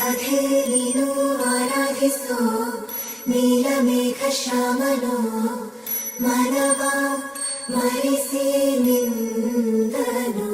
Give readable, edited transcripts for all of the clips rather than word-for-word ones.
ರಾಧೆ ನೀನು ಆರಾಧಿಸೋ ನೀಲಮೇಘ ಶ್ಯಾಮನೋ ಮನವ ಮರಿಸಿ ನಿಂದನು.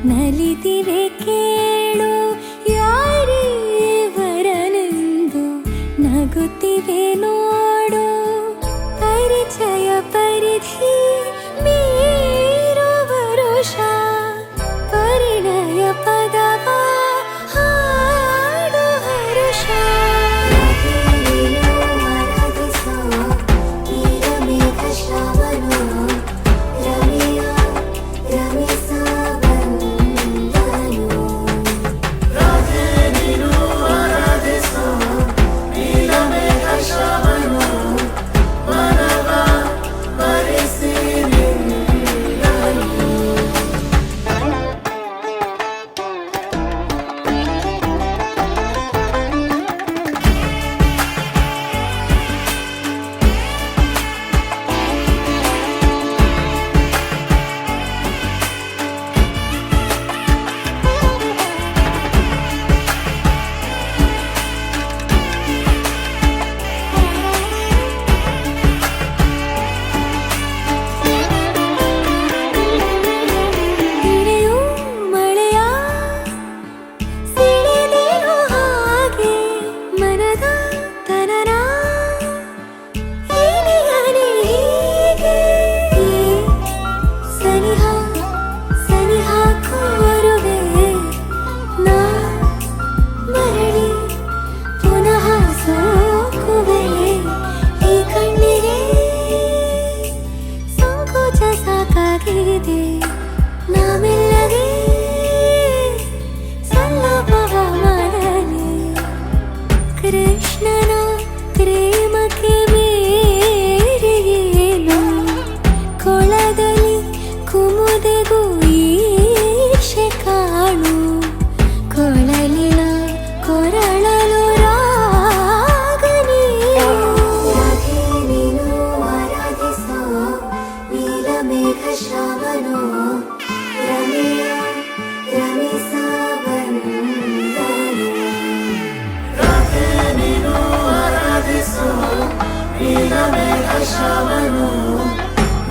ನಲಿದಿವೆ ಕೇಳು ಯಾರೀವರನೆಂದು ನಗುತ್ತಿವೆ ನೋಡು. ಪರಿಚಯ ಪರಿಧಿ ಮೀರು ವರುಷ ಪರಿಣಯ ಪದವ ಹಾಡು ಹರುಷ. ಆರಾಧಿಸೋ ನೀಲಮೇಘ ಶ್ಯಾಮನೋ ರಮಿಯ ರಮಿಸ ನಾಮೆಲ್ಲಗೆ ಸಲ್ಲಭವ ಮಾಡಲಿ. ಕೃಷ್ಣನ ಪ್ರೇಮಕ್ಕೆ ಮೇರೆಯೇನು ಕೊಳದಲ್ಲಿ ಕುಮುದೆಗೂ ಈಶೆ ಕಾಣು. ಕೊಳಲಿನ ಕೊರಳಲು ರಾಗ ನೀನು ಆರಾಧಿಸೋ ನೀಲಮೇಘ ಶ್ಯಾಮನೋ ರಮಿಯ ರಮಿಸ ಬಂದನು. ರಾಧೆ ನೀನು ಆರಾಧಿಸೋ ನೀಲಮೇಘ ಶ್ಯಾಮನೋ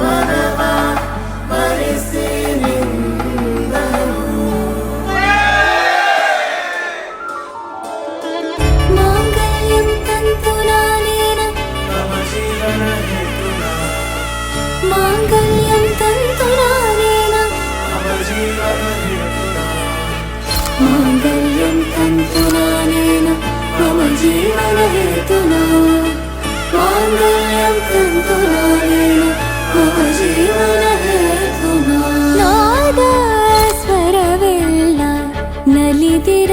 ಮನವ ಮರಿಸಿ ನಿಂದನು. ಮಾಂಗಲ್ಯಂ ತಂತು ನಾನೇನ ಮಮ ಜೀವನ ಹೇತುನಾ. ಮಾಂಗಲ್ಯಂ ತಂತು ನಾನೇನ ಮಮ ಜೀವನ ಹೇತುನಾ. ಮಾಂಗಲ್ಯಂ ತಂತು ನಾನೇನ ಮಮ ಜೀವನ ಹೇತುನಾ. ಮಾಂಗಲ್ಯಂ ತಂತು ನಾನೇನ ಮಮ ಜೀವನ ಹೇತುನಾ. ನಾದ ಸ್ವರವೆಲ್ಲ ನಲಿದಿರ